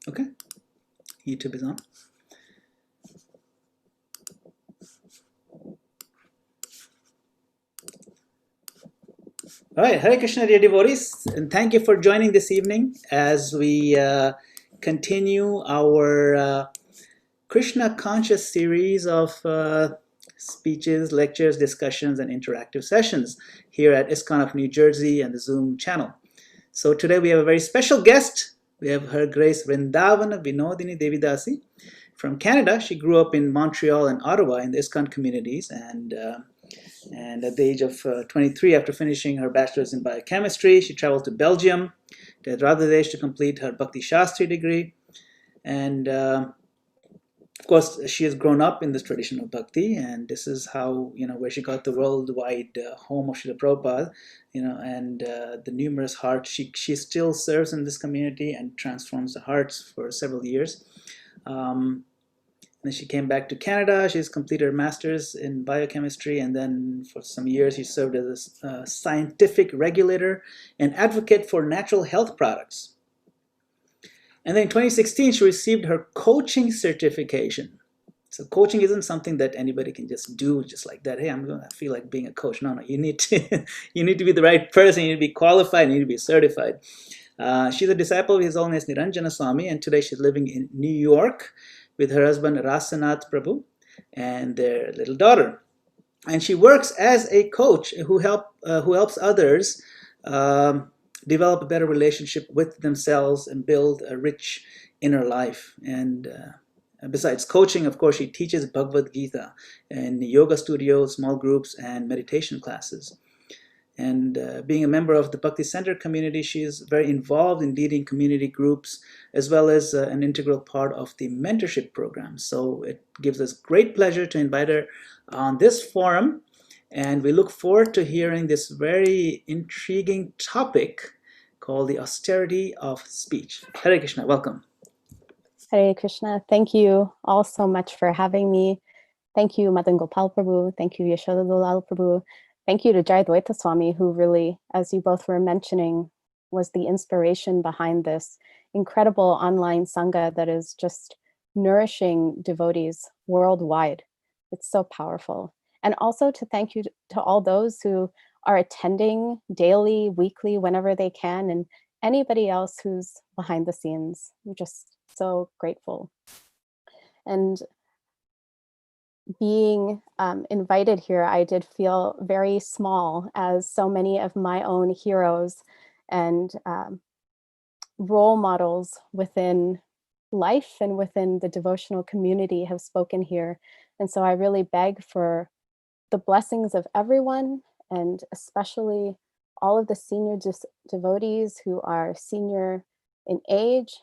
Okay, YouTube is on. All right, Hare Krishna, dear devotees, and thank you for joining this evening as we continue our Krishna conscious series of speeches, lectures, discussions, and interactive sessions here at ISKCON of New Jersey and the Zoom channel. So today we have a very special guest. We have Her Grace Vrindavana Vinodini Devi Dasi from Canada. She grew up in Montreal and Ottawa in the ISKCON communities, and at the age of 23, after finishing her bachelor's in biochemistry, she traveled to Belgium, to Andhra Pradesh to complete her Bhakti Shastri degree. And of course, she has grown up in this tradition of bhakti, and this is how, where she got the worldwide home of Srila Prabhupada, and the numerous hearts. She still serves in this community and transforms the hearts for several years. Then she came back to Canada. She's completed her master's in biochemistry, and then for some years she served as a scientific regulator and advocate for natural health products. And then in 2016, she received her coaching certification. So coaching isn't something that anybody can just do just like that. Hey, I feel like being a coach. No, you need to you need to be the right person. You need to be qualified. You need to be certified. She's a disciple of His Holiness Niranjana Swami, and today she's living in New York with her husband Rasanath Prabhu and their little daughter. And she works as a coach who helps others develop a better relationship with themselves and build a rich inner life. And besides coaching, of course, she teaches Bhagavad Gita in yoga studios, small groups, and meditation classes. And being a member of the Bhakti Center community, she is very involved in leading community groups, as well as an integral part of the mentorship program. So it gives us great pleasure to invite her on this forum, and we look forward to hearing this very intriguing topic called the austerity of speech. Hare Krishna, welcome. Hare Krishna, thank you all so much for having me. Thank you, Madan Gopal Prabhu. Thank you, Yashoda Dalal Prabhu. Thank you to Jayadvaita Swami, who really, as you both were mentioning, was the inspiration behind this incredible online Sangha that is just nourishing devotees worldwide. It's so powerful. And also to thank you to all those who are attending daily, weekly, whenever they can, and anybody else who's behind the scenes. I'm just so grateful. And being invited here, I did feel very small, as so many of my own heroes and role models within life and within the devotional community have spoken here. And so I really beg for the blessings of everyone, and especially all of the senior devotees who are senior in age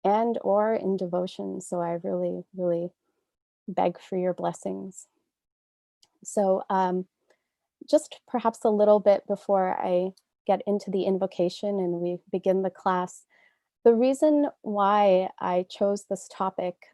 and or in devotion. So I really, really beg for your blessings. So just perhaps a little bit before I get into the invocation and we begin the class, the reason why I chose this topic,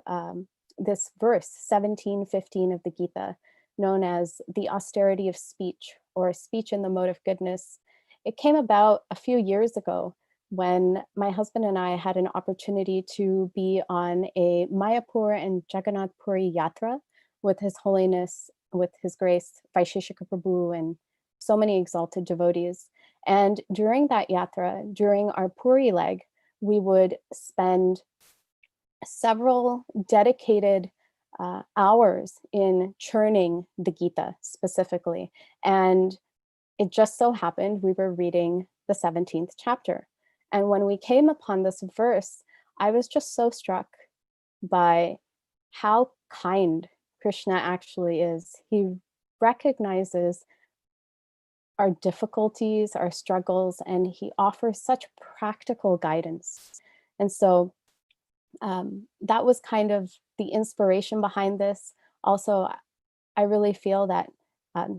this verse 17:15 of the Gita, known as the austerity of speech, or speech in the mode of goodness, it came about a few years ago when my husband and I had an opportunity to be on a Mayapur and Jagannath Puri Yatra with His Holiness, with His Grace Vaisheshika Prabhu, and so many exalted devotees. And during that yatra, during our Puri leg, we would spend several dedicated hours in churning the Gita specifically. And it just so happened we were reading the 17th chapter. And when we came upon this verse, I was just so struck by how kind Krishna actually is. He recognizes our difficulties, our struggles, and he offers such practical guidance. And so that was kind of the inspiration behind this. Also, I really feel that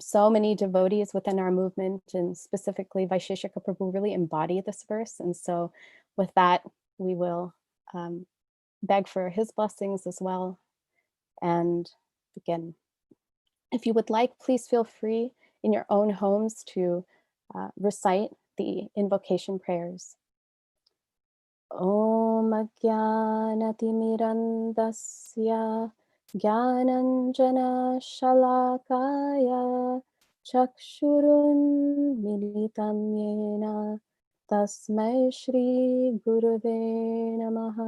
so many devotees within our movement, and specifically Vaisheshika Prabhu, really embody this verse. And so with that, we will beg for his blessings as well and begin. If you would like, please feel free in your own homes to recite the invocation prayers. Om ज्ञानतिमिरन्दस्य ज्ञानञ्जनशलाकाय चक्षुरुन्मिलितं येन तस्मै श्रीगुरुवे नमः।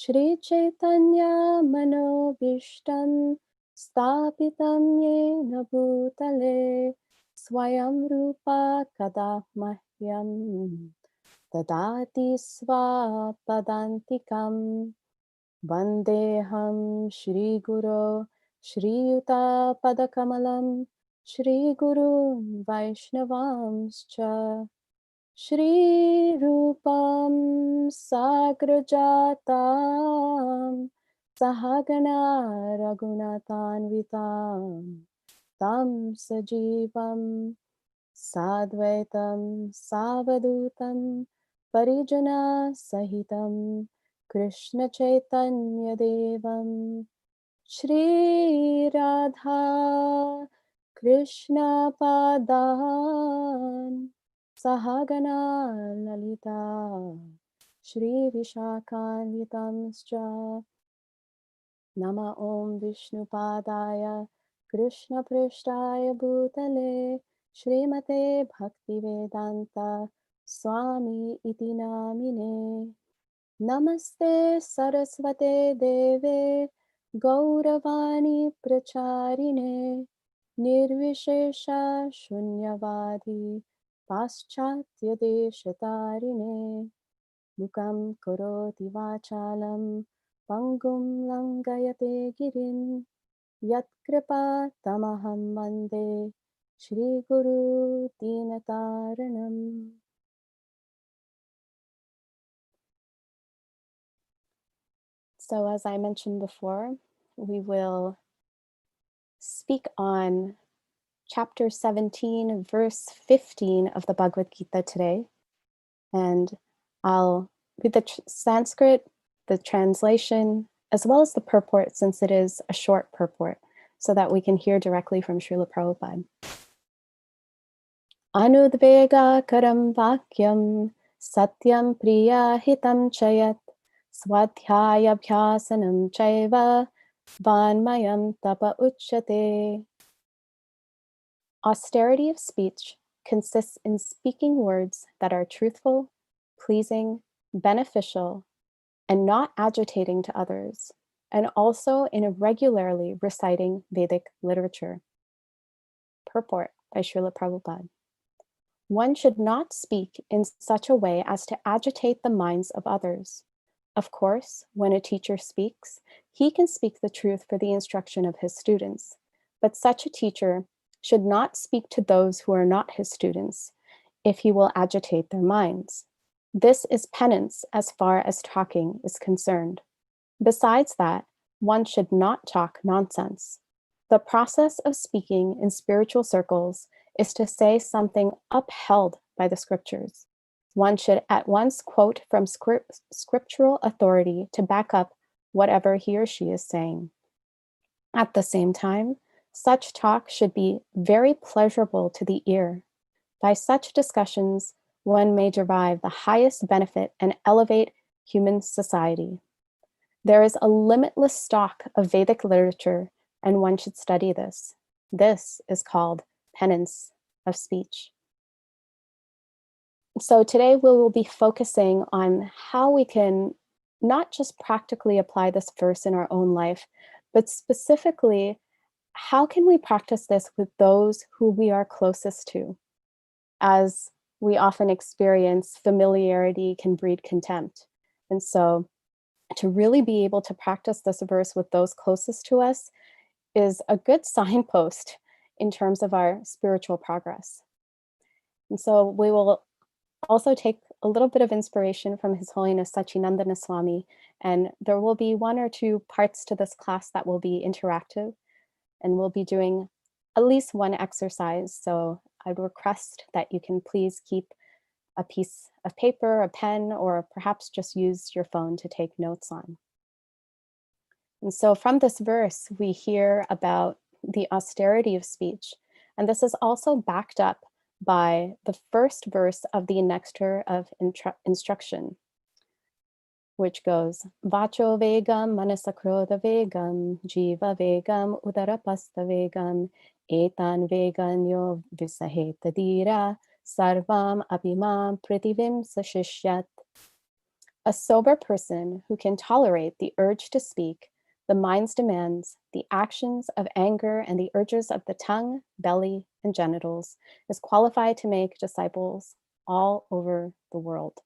श्रीचैतन्यमनोभीष्टं स्थापितं येन भूतले स्वयं रूपा कदा मह्यं ददाति स्वापदान्तिकम्। वन्देऽहं श्रीगुरो श्रीयुतापदकमलं श्रीगुरून् वैष्णवांश्च श्रीरूपं साग्रजातां सहगना रघुनाथान्वितां तं सजीवं साद्वैतं सावधूतं परिजनसहितं कृष्णचैतन्यदेवं श्रीराधा कृष्णपादान् सहगना ललिता श्रीविशाखान्वितांश्च। नमः ॐ विष्णुपादाय कृष्णपृष्ठाय भूतले श्रीमते भक्तिवेदान्त स्वामी इति नामिने। नमस्ते सरस्वते देवे गौरवाणी प्रचारिणे निर्विशेष शून्यवादी पाश्चात्यदेशतारिणे मुखं करोति वाचालं पङ्गुं लङ्घयते गिरिं यत्कृपातमहं वन्दे श्रीगुरु दीनतारिणम्। So as I mentioned before, we will speak on chapter 17, verse 15 of the Bhagavad Gita today. And I'll read the Sanskrit, the translation, as well as the purport, since it is a short purport, so that we can hear directly from Srila Prabhupada. Anudvega karam vakyam satyam priya hitam chayat swadhyaya abhyasanam chaiva vanmayam tapa uchyate. Austerity of speech consists in speaking words that are truthful, pleasing, beneficial, and not agitating to others, and also in regularly reciting Vedic literature. Purport by Srila Prabhupada. One should not speak in such a way as to agitate the minds of others. Of course, when a teacher speaks, he can speak the truth for the instruction of his students, but such a teacher should not speak to those who are not his students, if he will agitate their minds. This is penance as far as talking is concerned. Besides that, one should not talk nonsense. The process of speaking in spiritual circles is to say something upheld by the scriptures. One should at once quote from scriptural authority to back up whatever he or she is saying. At the same time, such talk should be very pleasurable to the ear. By such discussions, one may derive the highest benefit and elevate human society. There is a limitless stock of Vedic literature, and one should study this. This is called penance of speech. So today we will be focusing on how we can not just practically apply this verse in our own life, but specifically, how can we practice this with those who we are closest to? As we often experience, familiarity can breed contempt. And so to really be able to practice this verse with those closest to us is a good signpost in terms of our spiritual progress. And so we will also take a little bit of inspiration from His Holiness Sachinandana Swami, and there will be one or two parts to this class that will be interactive, and we'll be doing at least one exercise. So I'd request that you can please keep a piece of paper, a pen, or perhaps just use your phone to take notes on. And so from this verse, we hear about the austerity of speech. And this is also backed up by the first verse of the nectar of instruction. which goes Vacho Vegam, Manasakrodha Vegam, Jiva Vegam, Udarapasta Vegam, Etan Veganyo Visaheta Dira, Sarvam Abhimam Pritivim Sashishyat. A sober person who can tolerate the urge to speak, the mind's demands, the actions of anger, and the urges of the tongue, belly, and genitals is qualified to make disciples all over the world.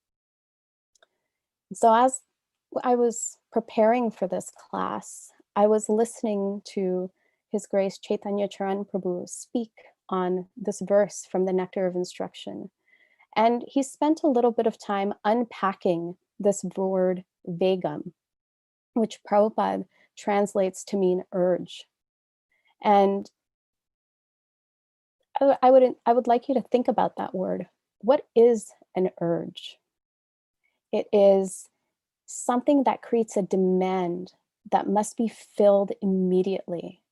So as I was preparing for this class, I was listening to His Grace Chaitanya Charan Prabhu speak on this verse from the Nectar of Instruction. And he spent a little bit of time unpacking this word vegam, which Prabhupada translates to mean urge. And I would like you to think about that word. What is an urge? It is something that creates a demand that must be filled immediately.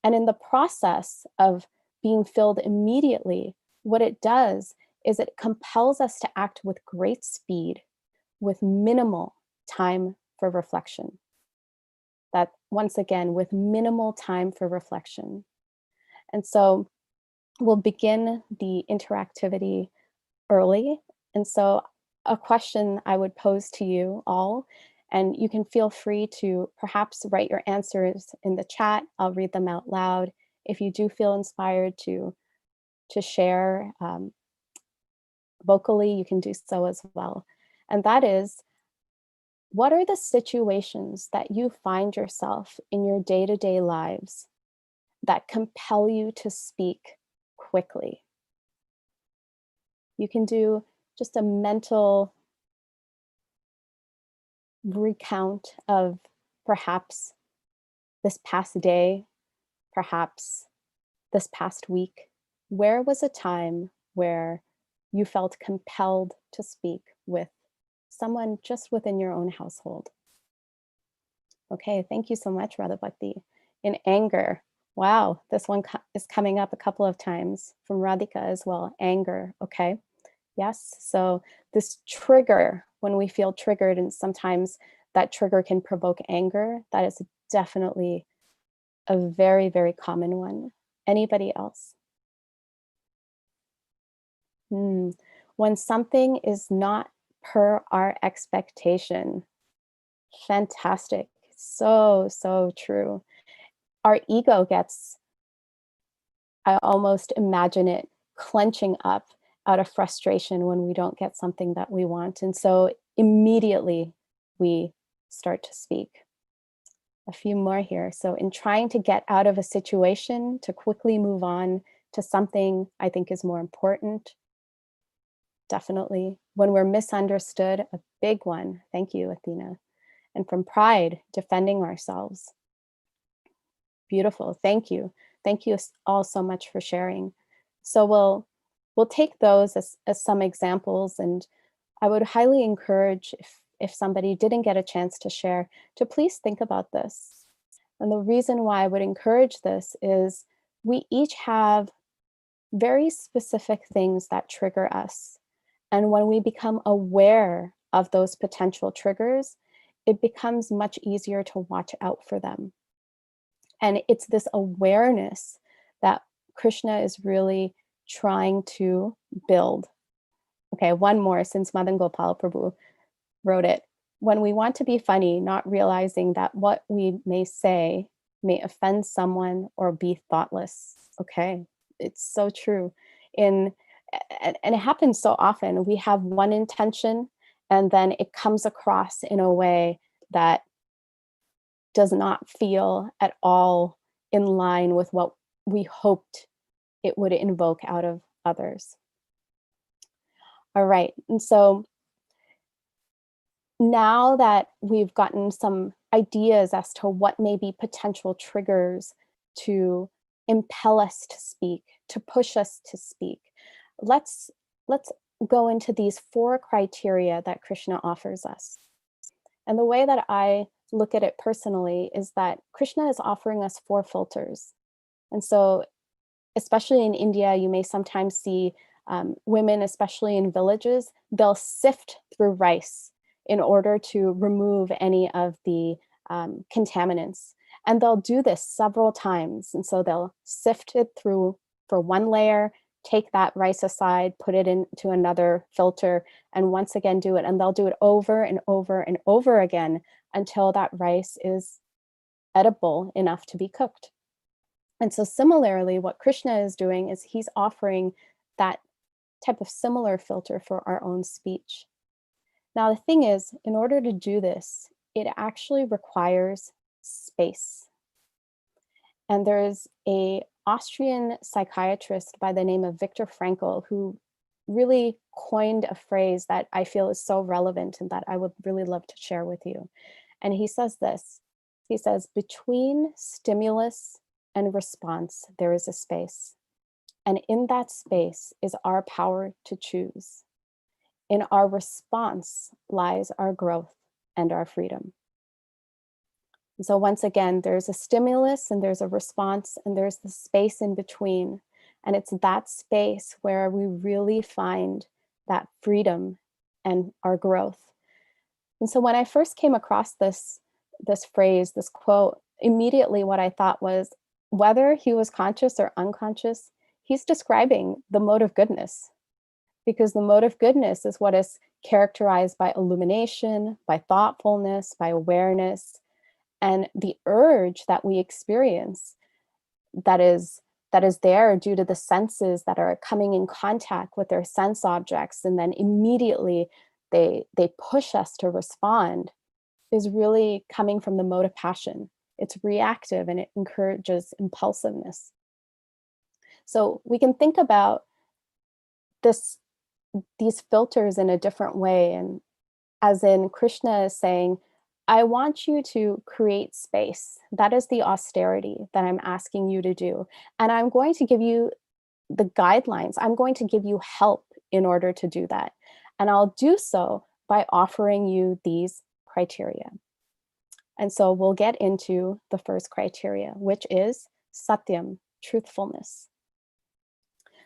And in the process of being filled immediately, what it does is it compels us to act with great speed, with minimal time for reflection. That, once again, with minimal time for reflection. And so we'll begin the interactivity early. And so a question I would pose to you all, and you can feel free to perhaps write your answers in the chat. I'll read them out loud. If you do feel inspired to share vocally, you can do so as well. And that is, what are the situations that you find yourself in your day-to-day lives that compel you to speak quickly? You can do just a mental recount of perhaps this past day, perhaps this past week. Where was a time where you felt compelled to speak with someone just within your own household? Okay, thank you so much, Radha Bhakti. In anger, wow, this one is coming up a couple of times from Radhika as well. Anger, okay. Yes, so this trigger, when we feel triggered, and sometimes that trigger can provoke anger, that is definitely a very, very common one. Anybody else? When something is not per our expectation. Fantastic. So, so true. Our ego gets, I almost imagine it clenching up out of frustration when we don't get something that we want. And so immediately we start to speak. A few more here. So in trying to get out of a situation, to quickly move on to something I think is more important, definitely. When we're misunderstood, a big one. Thank you, Athena. And from pride, defending ourselves. Beautiful. Thank you. Thank you all so much for sharing. So we'll take those as some examples, and I would highly encourage, if somebody didn't get a chance to share, to please think about this. And the reason why I would encourage this is we each have very specific things that trigger us. And when we become aware of those potential triggers, it becomes much easier to watch out for them. And it's this awareness that Krishna is really trying to build. Okay, one more, since Madan Gopal Prabhu wrote it. When we want to be funny, not realizing that what we may say may offend someone or be thoughtless. Okay, it's so true. And it happens so often. We have one intention, and then it comes across in a way that does not feel at all in line with what we hoped it would invoke out of others. All right, and so now that we've gotten some ideas as to what may be potential triggers to impel us to speak, to push us to speak, let's go into these 4 criteria that Krishna offers us. And the way that I look at it personally is that Krishna is offering us 4 filters. And so, especially in India, you may sometimes see women, especially in villages, they'll sift through rice in order to remove any of the contaminants. And they'll do this several times. And so they'll sift it through for one layer, take that rice aside, put it into another filter, and once again do it. And they'll do it over and over and over again until that rice is edible enough to be cooked. And so similarly, what Krishna is doing is he's offering that type of similar filter for our own speech. Now, the thing is, in order to do this, it actually requires space. And there's a Austrian psychiatrist by the name of Viktor Frankl who really coined a phrase that I feel is so relevant and that I would really love to share with you. And he says this, he says, between stimulus and response, there is a space. And in that space is our power to choose. In our response lies our growth and our freedom. And so once again, there's a stimulus and there's a response and there's the space in between. And it's that space where we really find that freedom and our growth. And so when I first came across this phrase, this quote, immediately what I thought was, whether he was conscious or unconscious, he's describing the mode of goodness, because the mode of goodness is what is characterized by illumination, by thoughtfulness, by awareness, and the urge that we experience that is there due to the senses that are coming in contact with their sense objects, and then immediately they push us to respond, is really coming from the mode of passion. It's reactive and it encourages impulsiveness. So we can think about these filters in a different way. And as in Krishna is saying, I want you to create space. That is the austerity that I'm asking you to do. And I'm going to give you the guidelines. I'm going to give you help in order to do that. And I'll do so by offering you these criteria. And so we'll get into the first criteria, which is satyam, truthfulness.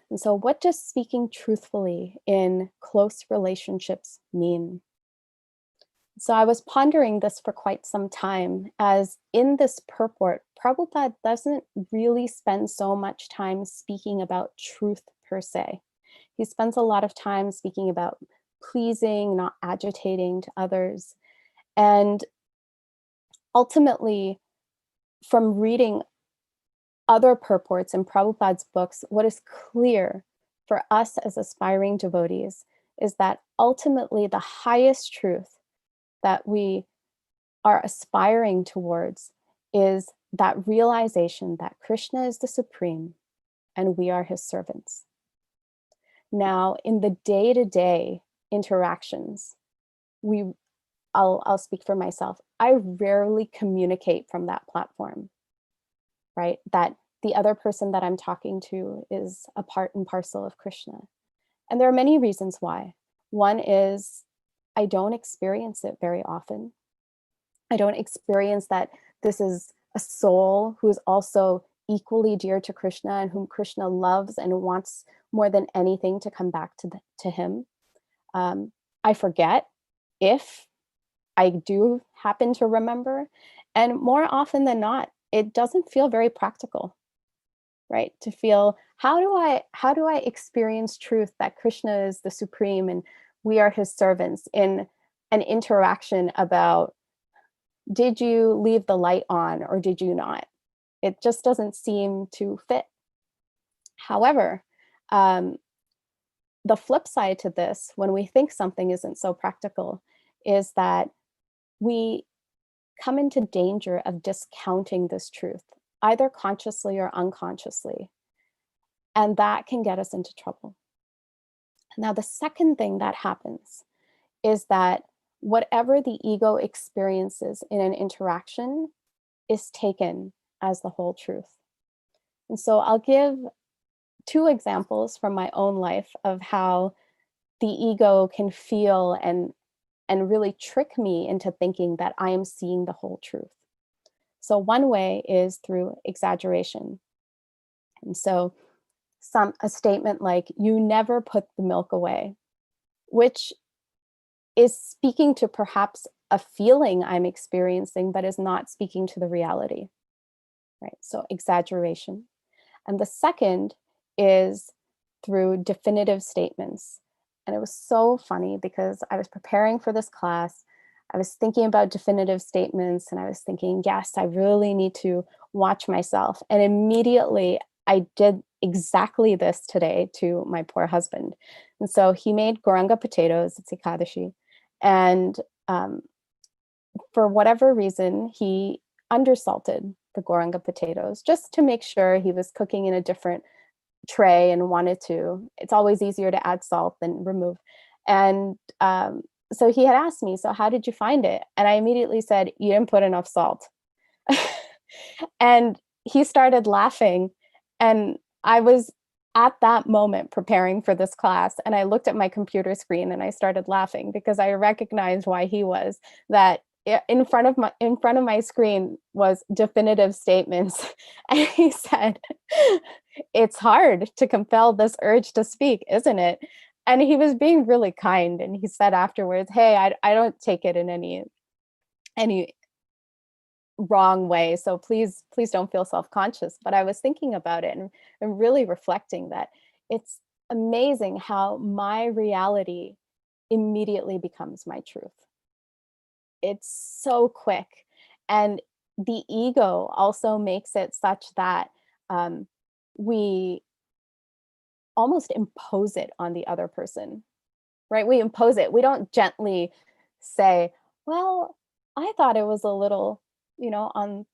And so what does speaking truthfully in close relationships mean? So I was pondering this for quite some time, as in this purport, Prabhupada doesn't really spend so much time speaking about truth per se. He spends a lot of time speaking about pleasing, not agitating to others. And ultimately, from reading other purports in Prabhupada's books, what is clear for us as aspiring devotees is that ultimately the highest truth that we are aspiring towards is that realization that Krishna is the supreme and we are his servants. Now, in the day-to-day interactions, I'll speak for myself. I rarely communicate from that platform, right? That the other person that I'm talking to is a part and parcel of Krishna. And there are many reasons why. One is I don't experience it very often. I don't experience that this is a soul who is also equally dear to Krishna and whom Krishna loves and wants more than anything to come back to him. I forget if I do happen to remember. And more often than not, it doesn't feel very practical, right? To feel, how do I experience truth that Krishna is the supreme and we are his servants in an interaction about, did you leave the light on or did you not? It just doesn't seem to fit. However, the flip side to this, when we think something isn't so practical, is that we come into danger of discounting this truth, either consciously or unconsciously. And that can get us into trouble. Now, the second thing that happens is that whatever the ego experiences in an interaction is taken as the whole truth. And so I'll give two examples from my own life of how the ego can feel and really trick me into thinking that I am seeing the whole truth. So one way is through exaggeration. And so a statement like, you never put the milk away, which is speaking to perhaps a feeling I'm experiencing, but is not speaking to the reality, right? So exaggeration. And the second is through definitive statements. And it was so funny because I was preparing for this class. I was thinking about definitive statements and I was thinking, yes, I really need to watch myself. And immediately I did exactly this today to my poor husband. And so he made goranga potatoes, it's Ekadashi. And for whatever reason, he undersalted the goranga potatoes just to make sure he was cooking in a different tray and wanted to. It's always easier to add salt than remove. And so he had asked me, so how did you find it? And I immediately said, you didn't put enough salt. And he started laughing. And I was at that moment preparing for this class. And I looked at my computer screen and I started laughing because I recognized why he was, that in front of my screen was definitive statements. And he said, it's hard to compel this urge to speak, isn't it? And he was being really kind. And he said afterwards, hey, I don't take it in any wrong way. So please don't feel self-conscious. But I was thinking about it and really reflecting that it's amazing how my reality immediately becomes my truth. It's so quick. And the ego also makes it such that we almost impose it on the other person, right? We impose it. We don't gently say, well, I thought it was a little, on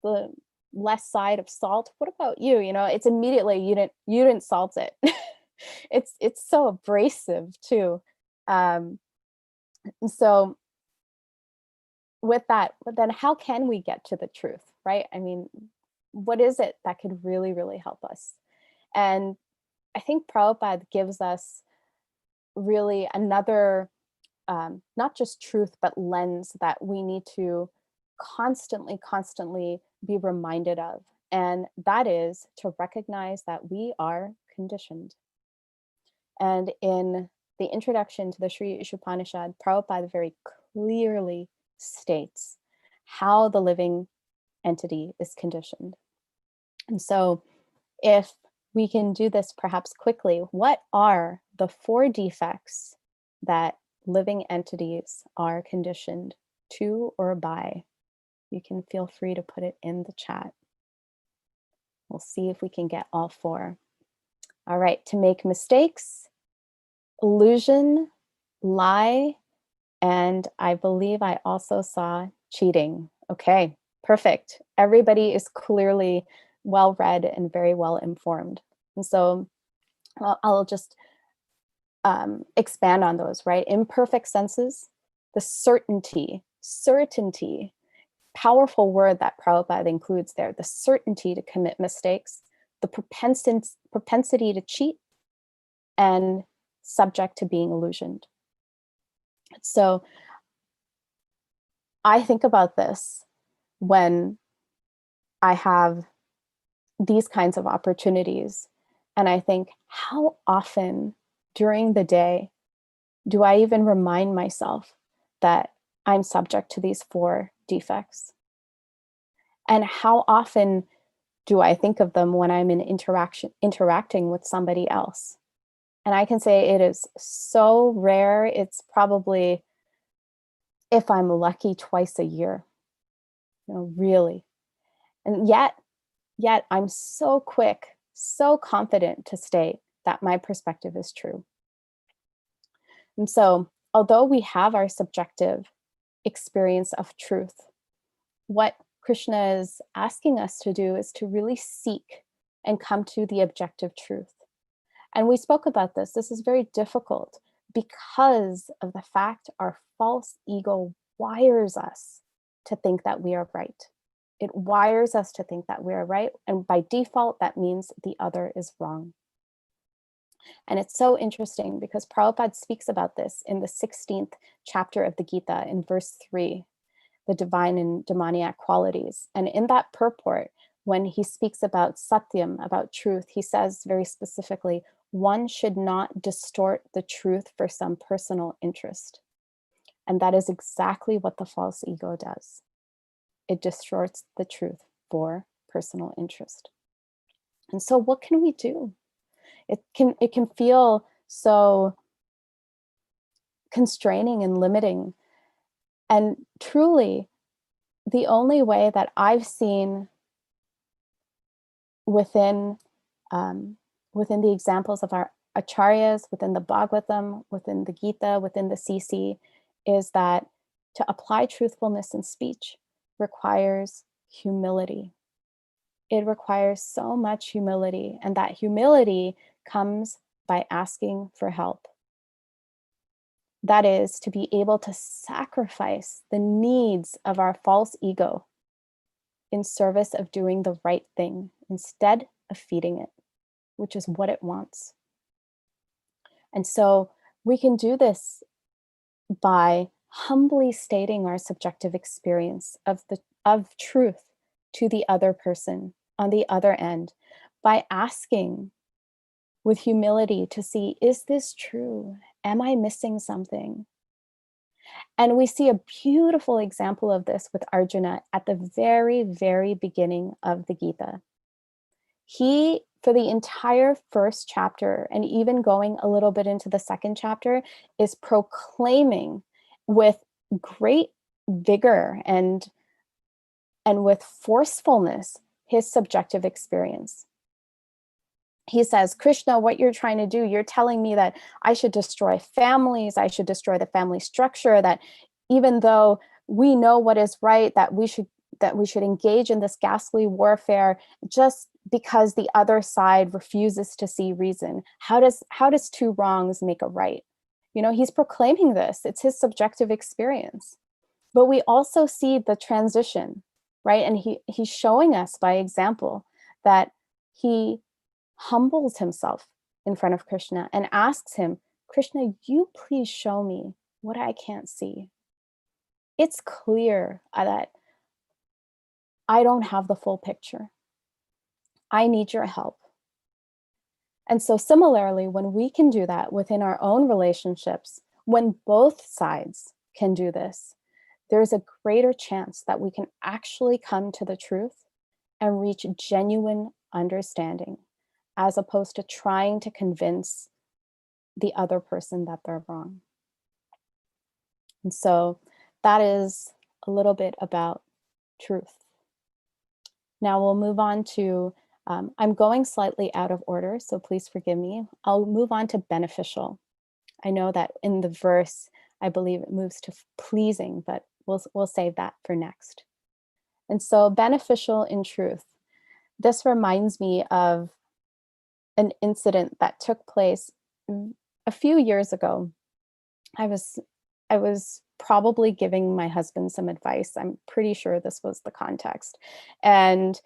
the less side of salt. What about you? It's immediately you didn't salt it. It's so abrasive too. So with that, but then how can we get to the truth, right? I mean, what is it that could really, really help us? And I think Prabhupada gives us really another, not just truth, but lens that we need to constantly be reminded of. And that is to recognize that we are conditioned. And in the introduction to the Sri Ishopanishad, Prabhupada very clearly states how the living entity is conditioned. And so if we can do this perhaps quickly, what are the 4 defects that living entities are conditioned to or by? You can feel free to put it in the chat. We'll see if we can get all 4. All right, to make mistakes, illusion, lie, and I believe I also saw cheating. Okay, perfect. Everybody is clearly well read and very well informed. And so I'll just expand on those, right? Imperfect senses, the certainty, powerful word that Prabhupada includes there, the certainty to commit mistakes, the propensity to cheat, and subject to being illusioned. So I think about this when I have these kinds of opportunities, and I think, how often during the day do I even remind myself that I'm subject to these 4 defects? And how often do I think of them when I'm in interacting with somebody else? And I can say it is so rare. It's probably, if I'm lucky, twice a year, really. And yet I'm so quick, so confident to state that my perspective is true. And so, although we have our subjective experience of truth, what Krishna is asking us to do is to really seek and come to the objective truth. And we spoke about this. This is very difficult because of the fact our false ego wires us to think that we are right. It wires us to think that we are right. And by default, that means the other is wrong. And it's so interesting because Prabhupada speaks about this in the 16th chapter of the Gita in verse 3, the divine and demoniac qualities. And in that purport, when he speaks about satyam, about truth, he says very specifically, one should not distort the truth for some personal interest. And that is exactly what the false ego does. It distorts the truth for personal interest. And so what can we do? It can feel so constraining and limiting. And truly, the only way that I've seen within within the examples of our acharyas, within the Bhagavatam, within the Gita, within the CC, is that to apply truthfulness in speech requires humility. It requires so much humility, and that humility comes by asking for help. That is, to be able to sacrifice the needs of our false ego in service of doing the right thing instead of feeding it, which is what it wants. And so we can do this by humbly stating our subjective experience of truth to the other person on the other end, by asking with humility to see, is this true? Am I missing something? And we see a beautiful example of this with Arjuna at the very, very beginning of the Gita. He, for the entire first chapter, and even going a little bit into the second chapter, is proclaiming with great vigor and with forcefulness his subjective experience. He says, Krishna, what you're trying to do, you're telling me that I should destroy families, I should destroy the family structure, that even though we know what is right, that we should engage in this ghastly warfare just because the other side refuses to see reason. How does two wrongs make a right? You know, he's proclaiming this. It's his subjective experience. But we also see the transition, right? And he's showing us by example that he humbles himself in front of Krishna and asks him, Krishna, you please show me what I can't see. It's clear that I don't have the full picture. I need your help. And so similarly, when we can do that within our own relationships, when both sides can do this, there's a greater chance that we can actually come to the truth and reach genuine understanding, as opposed to trying to convince the other person that they're wrong. And so that is a little bit about truth. Now we'll move on to, I'm going slightly out of order, so please forgive me. I'll move on to beneficial. I know that in the verse, I believe it moves to pleasing, but we'll save that for next. And so beneficial in truth. This reminds me of an incident that took place a few years ago. I was probably giving my husband some advice. I'm pretty sure this was the context. And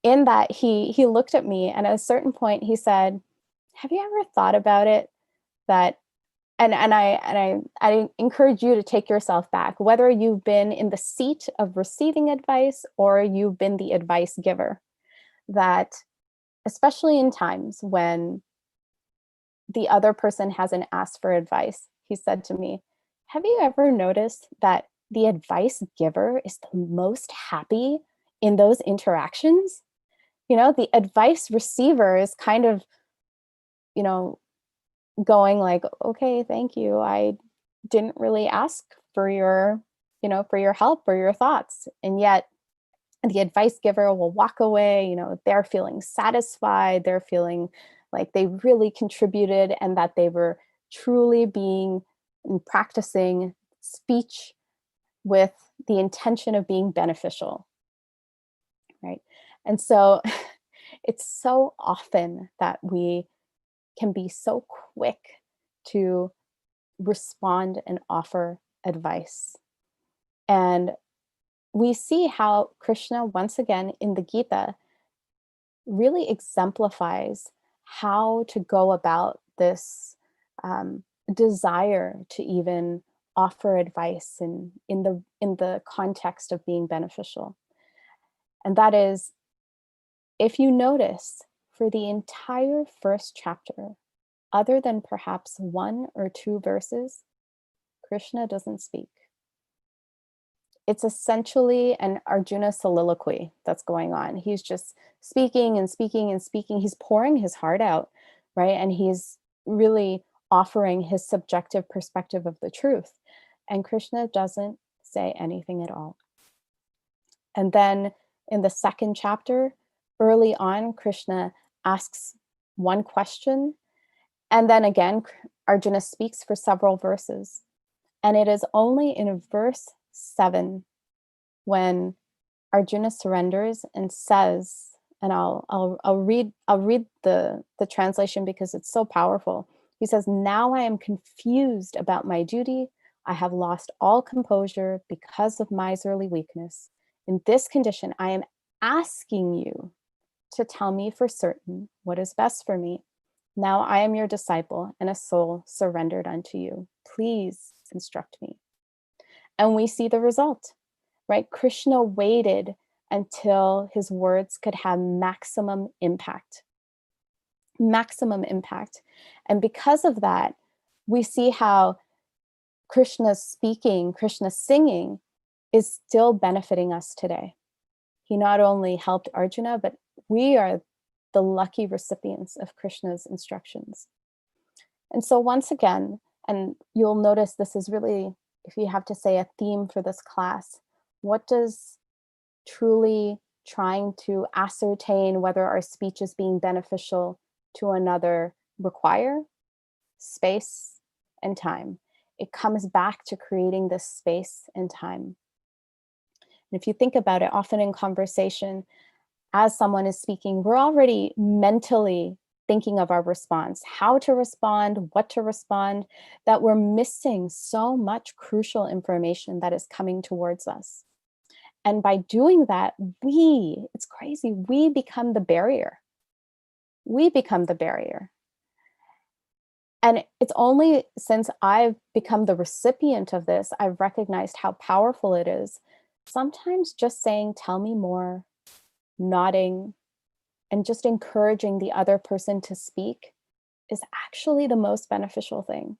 in that, he looked at me, and at a certain point he said, have you ever thought about it that, and I encourage you to take yourself back, whether you've been in the seat of receiving advice or you've been the advice giver, that especially in times when the other person hasn't asked for advice, he said to me, have you ever noticed that the advice giver is the most happy in those interactions? You know, the advice receiver is kind of, you know, going like, okay, thank you. I didn't really ask for your, you know, for your help or your thoughts. And yet the advice giver will walk away, you know, they're feeling satisfied, they're feeling like they really contributed and that they were truly being and practicing speech with the intention of being beneficial, right? And so it's so often that we can be so quick to respond and offer advice. And we see how Krishna, once again in the Gita, really exemplifies how to go about this desire to even offer advice in the context of being beneficial. And that is, if you notice, for the entire first chapter, other than perhaps one or two verses, Krishna doesn't speak. It's essentially an Arjuna soliloquy that's going on. He's just speaking and speaking and speaking. He's pouring his heart out, right? And he's really offering his subjective perspective of the truth. And Krishna doesn't say anything at all. And then in the second chapter, early on, Krishna asks one question. And then again, Arjuna speaks for several verses. And it is only in verse 7 when Arjuna surrenders and says, and I'll read the translation because it's so powerful. He says, "Now I am confused about my duty. I have lost all composure because of miserly weakness. In this condition, I am asking you to tell me for certain what is best for me. Now I am your disciple and a soul surrendered unto you. Please instruct me." And we see the result, right? Krishna waited until his words could have maximum impact. Maximum impact. And because of that, we see how Krishna's speaking, Krishna's singing is still benefiting us today. He not only helped Arjuna, but we are the lucky recipients of Krishna's instructions. And so once again, and you'll notice this is really, if you have to say a theme for this class, what does truly trying to ascertain whether our speech is being beneficial to another require? Space and time. It comes back to creating this space and time. And if you think about it, often in conversation, as someone is speaking, we're already mentally thinking of our response, how to respond, what to respond, that we're missing so much crucial information that is coming towards us. And by doing that, it's crazy, we become the barrier. We become the barrier. And it's only since I've become the recipient of this, I've recognized how powerful it is. Sometimes just saying, "Tell me more," nodding, and just encouraging the other person to speak is actually the most beneficial thing.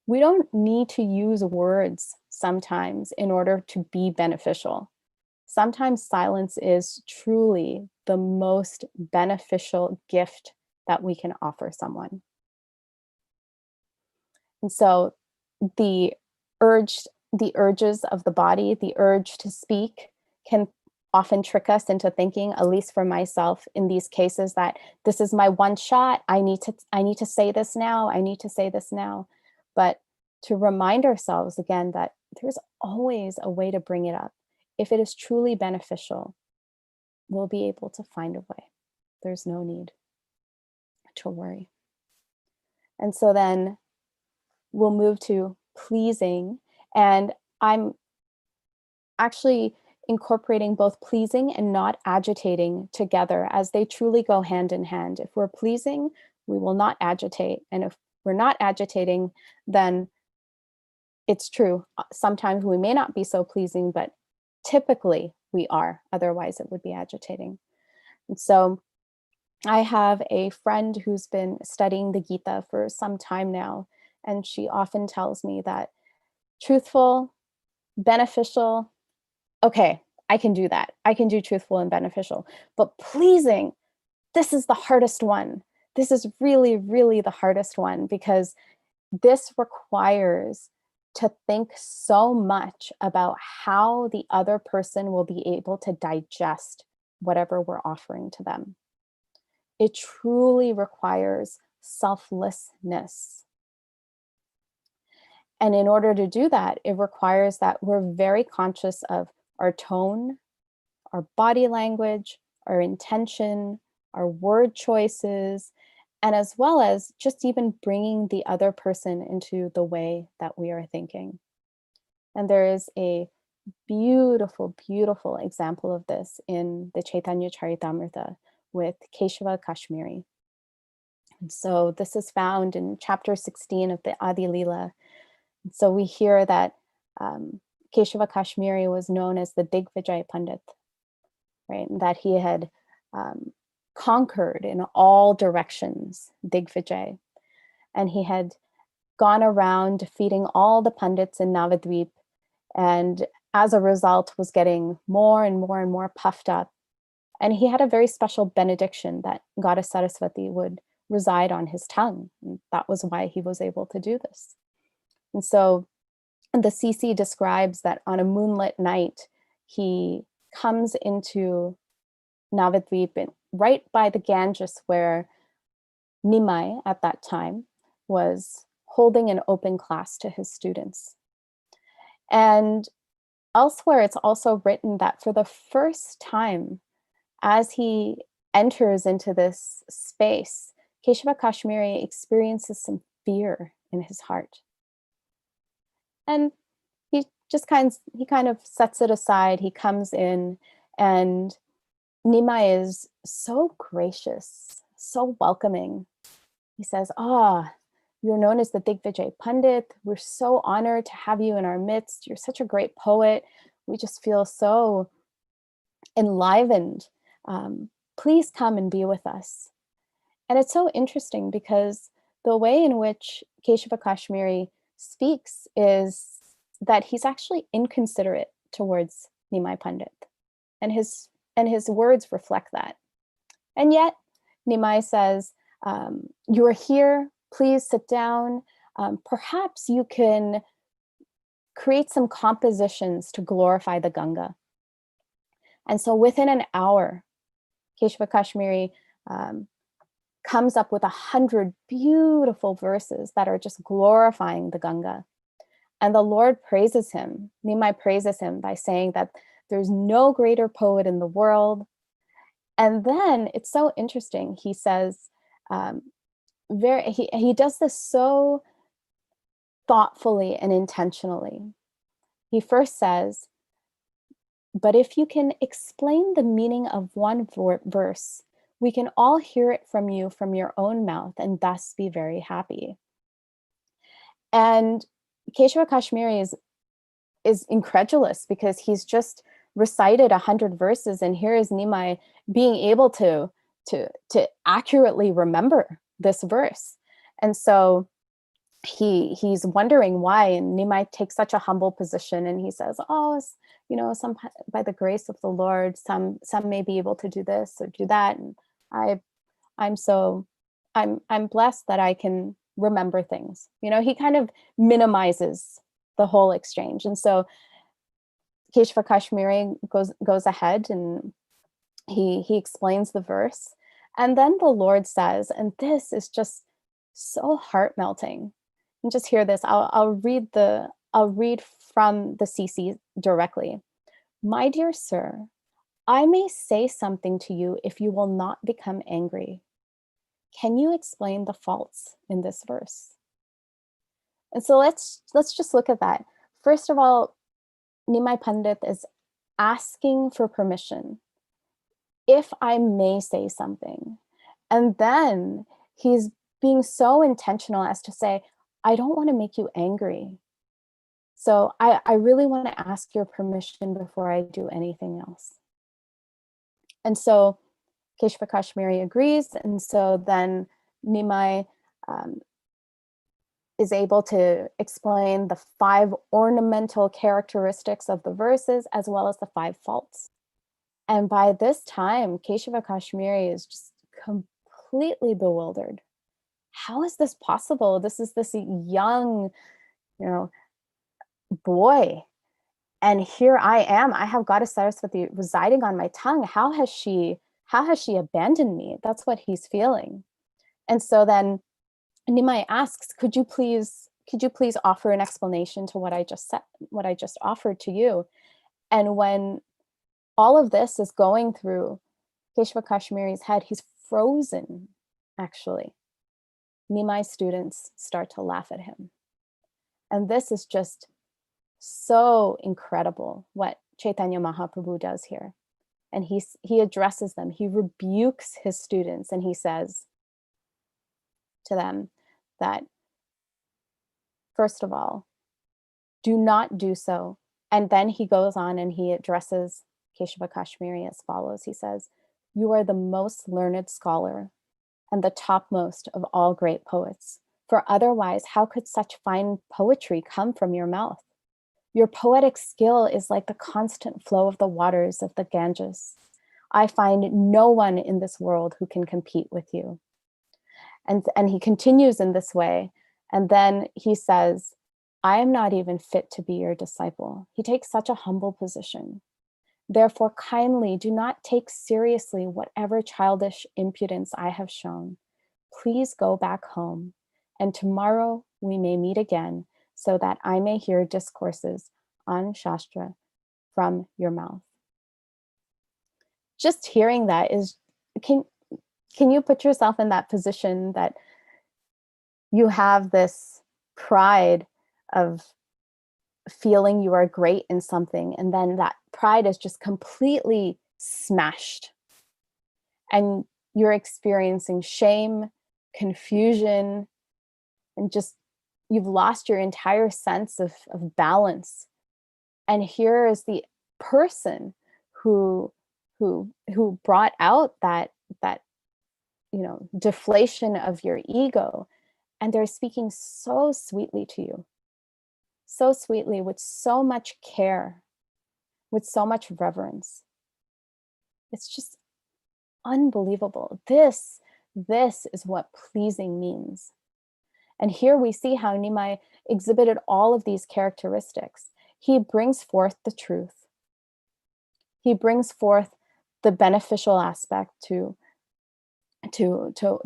We don't need to use words sometimes in order to be beneficial. Sometimes silence is truly the most beneficial gift that we can offer someone. And so the urges of the body, the urge to speak, can often trick us into thinking, at least for myself in these cases, that this is my one shot. I need to say this now. I need to say this now. But to remind ourselves again that there's always a way to bring it up. If it is truly beneficial, we'll be able to find a way. There's no need to worry. And so then we'll move to pleasing. And I'm actually incorporating both pleasing and not agitating together, as they truly go hand in hand. If we're pleasing, we will not agitate. And if we're not agitating, then it's true. Sometimes we may not be so pleasing, but typically we are. Otherwise, it would be agitating. And so I have a friend who's been studying the Gita for some time now, and she often tells me that truthful, beneficial, okay, I can do that. I can do truthful and beneficial. But pleasing, this is the hardest one. This is really, really the hardest one, because this requires to think so much about how the other person will be able to digest whatever we're offering to them. It truly requires selflessness. And in order to do that, it requires that we're very conscious of our tone, our body language, our intention, our word choices, and as well as just even bringing the other person into the way that we are thinking. And there is a beautiful, beautiful example of this in the Chaitanya Charitamrita with Keshava Kashmiri. And so this is found in chapter 16 of the Adi Leela. And so we hear that Keshava Kashmiri was known as the Digvijay Pandit, right? And that he had conquered in all directions, Digvijay. And he had gone around defeating all the Pandits in Navadvip, and as a result was getting more and more and more puffed up. And he had a very special benediction that Goddess Saraswati would reside on his tongue. And that was why he was able to do this. And so the CC describes that on a moonlit night, he comes into Navadvip, right by the Ganges, where Nimai at that time was holding an open class to his students. And elsewhere, it's also written that for the first time, as he enters into this space, Keshava Kashmiri experiences some fear in his heart. And he kind of sets it aside. He comes in, and Nimai is so gracious, so welcoming. He says, you're known as the Digvijay Pandit. We're so honored to have you in our midst. You're such a great poet. We just feel so enlivened. Please come and be with us. And it's so interesting because the way in which Keshava Kashmiri speaks is that he's actually inconsiderate towards Nimai Pandit. And his words reflect that. And yet, Nimai says, you are here, please sit down. Perhaps you can create some compositions to glorify the Ganga. And so within an hour, Keshava Kashmiri comes up with 100 beautiful verses that are just glorifying the Ganga. And the Lord praises him. Nimai praises him by saying that there's no greater poet in the world. And then it's so interesting. He says, he does this so thoughtfully and intentionally. He first says, but if you can explain the meaning of one verse, we can all hear it from you from your own mouth and thus be very happy. And Keshava Kashmiri is incredulous because he's just recited 100 verses, and here is Nimai being able to accurately remember this verse. And so he's wondering why, and Nimai takes such a humble position, and he says, some by the grace of the Lord, some may be able to do this or do that, and I'm blessed that I can remember things. He kind of minimizes the whole exchange. And so Keshava Kashmiri goes ahead and he explains the verse. And then the Lord says, and this is just so heart melting. And just hear this. I'll read from the CC directly. My dear sir, I may say something to you if you will not become angry. Can you explain the faults in this verse? And so let's just look at that. First of all, Nimai Pandit is asking for permission, if I may say something. And then he's being so intentional as to say, I don't want to make you angry. So I really want to ask your permission before I do anything else. And so Keshava Kashmiri agrees. And so then Nimai is able to explain the 5 ornamental characteristics of the verses, as well as the 5 faults. And by this time, Keshava Kashmiri is just completely bewildered. How is this possible? This is this young, boy. And here I am. I have Goddess Saraswati residing on my tongue. How has she abandoned me? That's what he's feeling. And so then Nimai asks, could you please offer an explanation to what I just said, what I just offered to you? And when all of this is going through Keshava Kashmiri's head, he's frozen, actually. Nimai's students start to laugh at him. And this is just so incredible what Chaitanya Mahaprabhu does here. And he addresses them, he rebukes his students, and he says to them that, first of all, do not do so. And then he goes on and he addresses Keshava Kashmiri as follows. He says, you are the most learned scholar and the topmost of all great poets. For otherwise, how could such fine poetry come from your mouth? Your poetic skill is like the constant flow of the waters of the Ganges. I find no one in this world who can compete with you. And he continues in this way. And then he says, I am not even fit to be your disciple. He takes such a humble position. Therefore, kindly do not take seriously whatever childish impudence I have shown. Please go back home, and tomorrow we may meet again so that I may hear discourses on Shastra from your mouth. Just hearing that is, can you put yourself in that position that you have this pride of feeling you are great in something, and then that pride is just completely smashed, and you're experiencing shame, confusion, and just you've lost your entire sense of balance. And here is the person who brought out that deflation of your ego, and they're speaking so sweetly to you, so sweetly, with so much care, with so much reverence. It's just unbelievable. This is what pleasing means. And here we see how Nimai exhibited all of these characteristics. He brings forth the truth. He brings forth the beneficial aspect to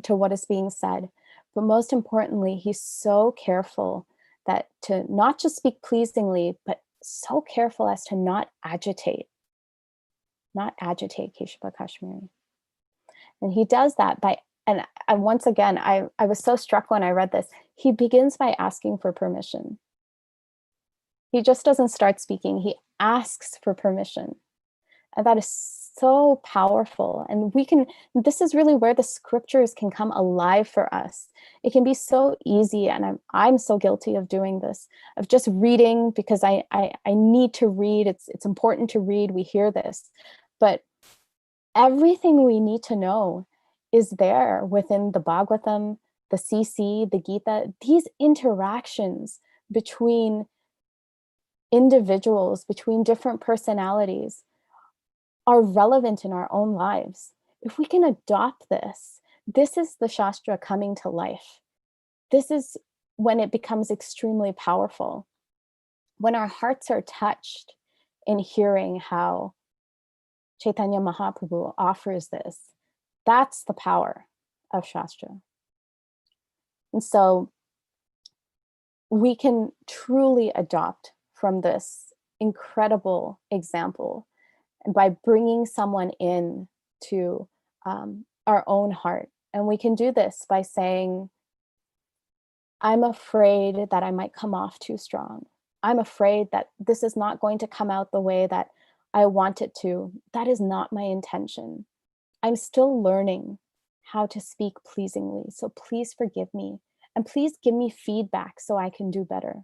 what is being said. But most importantly, he's so careful that to not just speak pleasingly, but so careful as to not agitate Keshava Kashmiri. And he does that by, and once again, I was so struck when I read this. He begins by asking for permission. He just doesn't start speaking, he asks for permission. And that is so powerful. And this is really where the scriptures can come alive for us. It can be so easy, and I'm so guilty of doing this, of just reading because I need to read. It's important to read. We hear this. But everything we need to know is there within the Bhagavatam, the CC, the Gita. These interactions between individuals, between different personalities, are relevant in our own lives. If we can adopt this is the Shastra coming to life. This is when it becomes extremely powerful. When our hearts are touched in hearing how Chaitanya Mahaprabhu offers this, that's the power of Shastra. And so we can truly adopt from this incredible example by bringing someone in to our own heart. And we can do this by saying, I'm afraid that I might come off too strong. I'm afraid that this is not going to come out the way that I want it to. That is not my intention. I'm still learning how to speak pleasingly. So please forgive me. And please give me feedback so I can do better.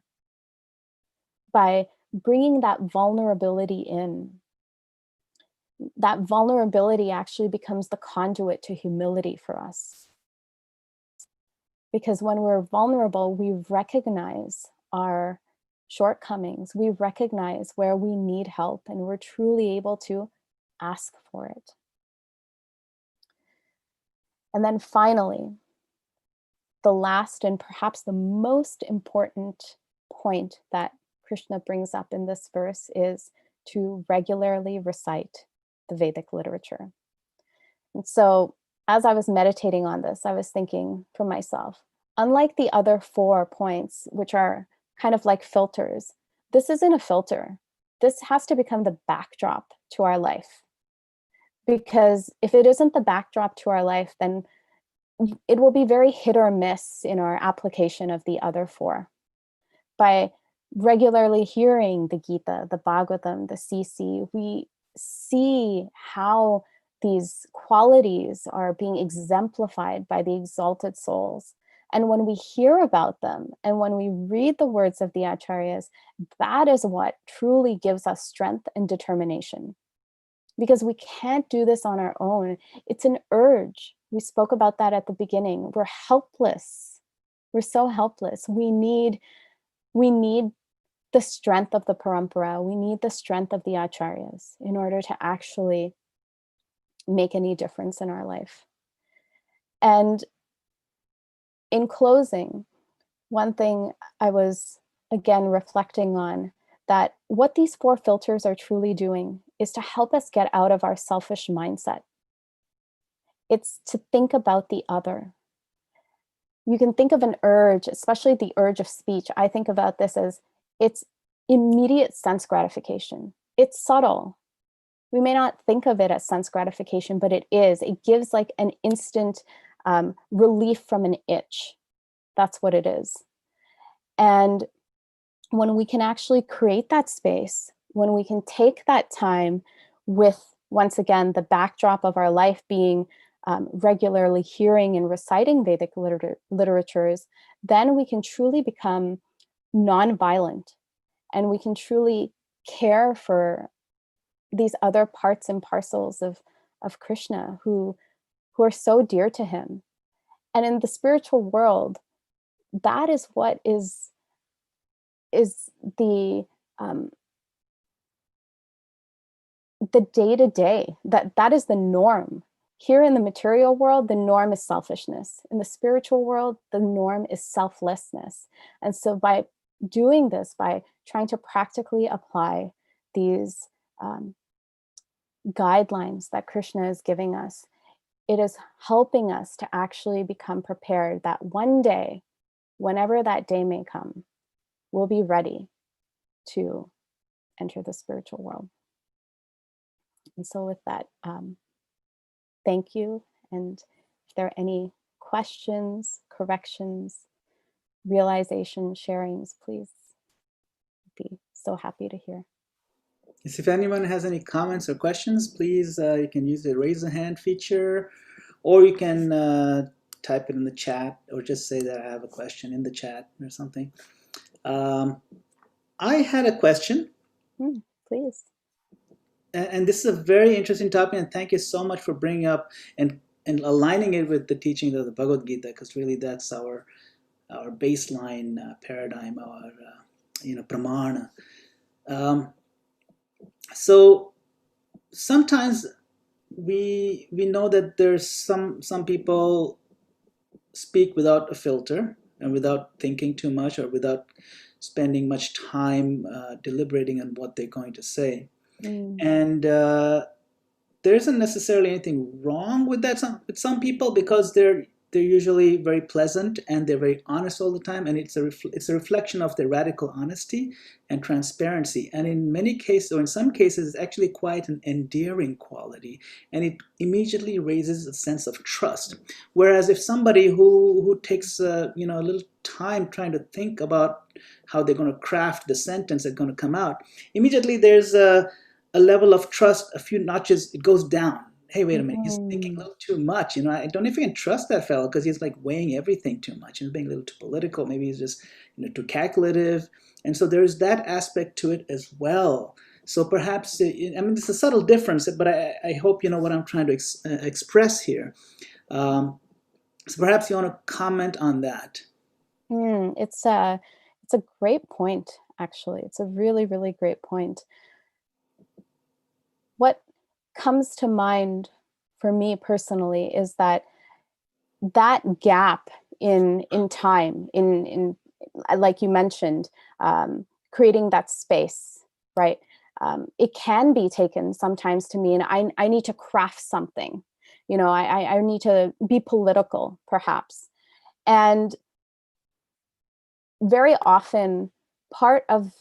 By bringing that vulnerability in, that vulnerability actually becomes the conduit to humility for us. Because when we're vulnerable, we recognize our shortcomings, we recognize where we need help, and we're truly able to ask for it. And then finally, the last and perhaps the most important point that Krishna brings up in this verse is to regularly recite the Vedic literature. And so as I was meditating on this, I was thinking for myself, unlike the other 4 points, which are kind of like filters, this isn't a filter. This has to become the backdrop to our life. Because if it isn't the backdrop to our life, then it will be very hit or miss in our application of the other 4. By regularly hearing the Gita, the Bhagavatam, the CC, we see how these qualities are being exemplified by the exalted souls. And when we hear about them, and when we read the words of the Acharyas, that is what truly gives us strength and determination. Because we can't do this on our own. It's an urge. We spoke about that at the beginning. We're helpless. We're so helpless. We need the strength of the parampara. We need the strength of the acharyas in order to actually make any difference in our life. And in closing, one thing I was again reflecting on, that what these 4 filters are truly doing is to help us get out of our selfish mindset. It's to think about the other. You can think of an urge, especially the urge of speech. I think about this as it's immediate sense gratification. It's subtle. We may not think of it as sense gratification, but it is. It gives like an instant relief from an itch. That's what it is. And when we can actually create that space, when we can take that time with, once again, the backdrop of our life being regularly hearing and reciting Vedic literatures, then we can truly become nonviolent, and we can truly care for these other parts and parcels of Krishna who are so dear to him. And in the spiritual world, that is what is the day-to-day, that is the norm. Here in the material world, the norm is selfishness. In the spiritual world, the norm is selflessness. And so by doing this, by trying to practically apply these guidelines that Krishna is giving us, it is helping us to actually become prepared that one day, whenever that day may come, we'll be ready to enter the spiritual world. And so with that, thank you. And if there are any questions, corrections, realization, sharings, please, be so happy to hear. Yes, if anyone has any comments or questions, please, you can use the raise a hand feature, or you can type it in the chat, or just say that I have a question in the chat or something. I had a question. Please. And this is a very interesting topic, and thank you so much for bringing up and aligning it with the teaching of the Bhagavad Gita, because really that's our baseline paradigm, our pramana. So sometimes we know that there's some people speak without a filter and without thinking too much, or without spending much time deliberating on what they're going to say. And there isn't necessarily anything wrong with that. With some people, because they're usually very pleasant and they're very honest all the time, and it's a reflection of their radical honesty and transparency. And in many cases, or in some cases, it's actually quite an endearing quality, and it immediately raises a sense of trust. Whereas if somebody who takes a little time trying to think about how they're going to craft the sentence that's going to come out, immediately there's a level of trust, a few notches, it goes down. Hey, wait a minute, he's thinking a little too much. I don't know if you can trust that fellow, because he's like weighing everything too much and being a little too political. Maybe he's just too calculative. And so there's that aspect to it as well. So perhaps, it's a subtle difference, but I hope you know what I'm trying to express here. So perhaps you want to comment on that. It's a great point, actually. It's a really, really great point. What comes to mind for me personally is that gap in time, in like you mentioned, creating that space, right? It can be taken sometimes to mean I need to craft something. I need to be political, perhaps. And very often, part of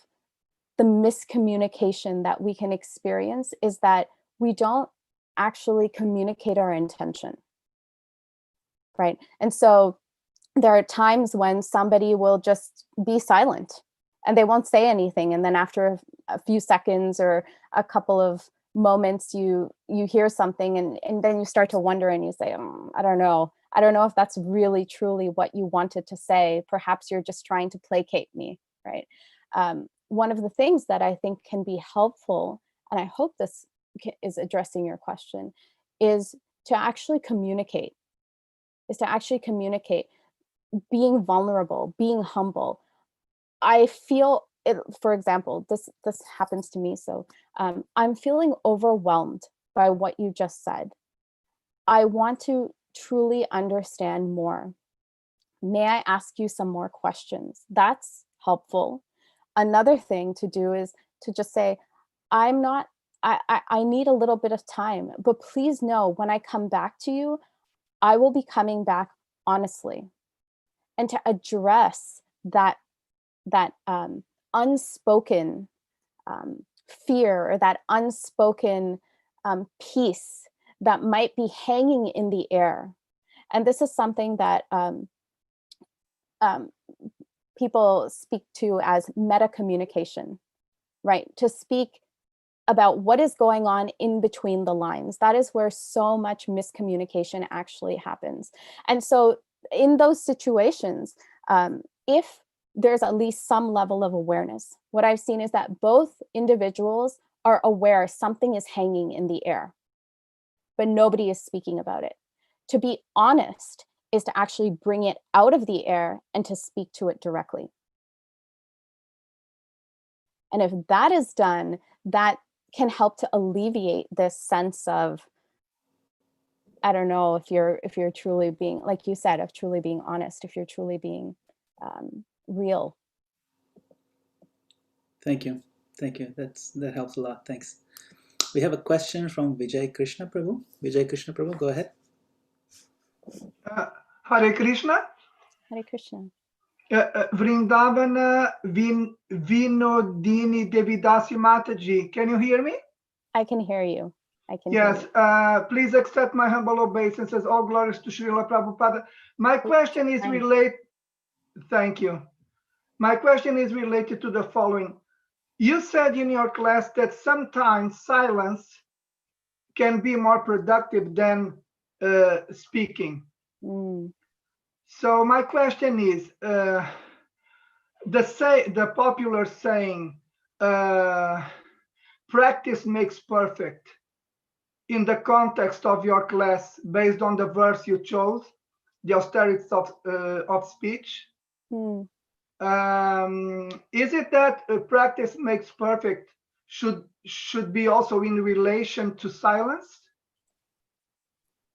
the miscommunication that we can experience is that we don't actually communicate our intention, right? And so there are times when somebody will just be silent and they won't say anything, and then after a few seconds or a couple of moments, you hear something, and then you start to wonder, and you say, I don't know if that's really truly what you wanted to say. Perhaps you're just trying to placate me, right? One of the things that I think can be helpful, and I hope this is addressing your question, is to actually communicate. being vulnerable, being humble. I feel it, for example, this happens to me. So I'm feeling overwhelmed by what you just said. I want to truly understand more. May I ask you some more questions? That's helpful. Another thing to do is to just say, I'm not, I need a little bit of time, but please know when I come back to you, I will be coming back honestly. And to address that unspoken fear, or that unspoken peace that might be hanging in the air. And this is something that people speak to as meta communication, right? To speak about what is going on in between the lines. That is where so much miscommunication actually happens. And so in those situations, if there's at least some level of awareness, what I've seen is that both individuals are aware something is hanging in the air, but nobody is speaking about it. To be honest is to actually bring it out of the air and to speak to it directly. And if that is done, that can help to alleviate this sense of, I don't know, if you're truly being, like you said, of truly being honest, if you're truly being real. Thank you. Thank you. That helps a lot. Thanks. We have a question from Vijay Krishna Prabhu. Vijay Krishna Prabhu, go ahead. Hare Krishna. Hare Krishna. Vrindavana Vinodini Devi Dasi Mataji. Can you hear me? I can hear you. I can yes, hear you. Please accept my humble obeisances. All glories to Srila Prabhupada. My question is Thank you. My question is related to the following. You said in your class that sometimes silence can be more productive than speaking. So my question is, the popular saying, practice makes perfect, in the context of your class, based on the verse you chose, the austerity of speech, is it that practice makes perfect should be also in relation to silence?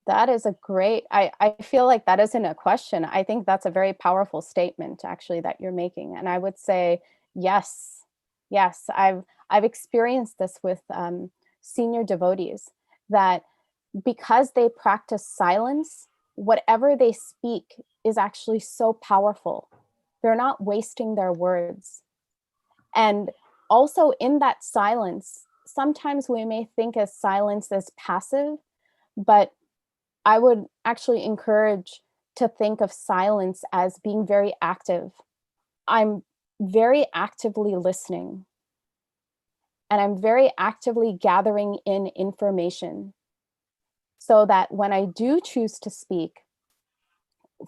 That is a great, I feel like that isn't a question. I think that's a very powerful statement actually that you're making. And I would say, yes, I've experienced this with senior devotees, that because they practice silence, whatever they speak is actually so powerful. They're not wasting their words. And also in that silence, sometimes we may think of silence as passive, but I would actually encourage to think of silence as being very active. I'm very actively listening, and I'm very actively gathering in information so that when I do choose to speak,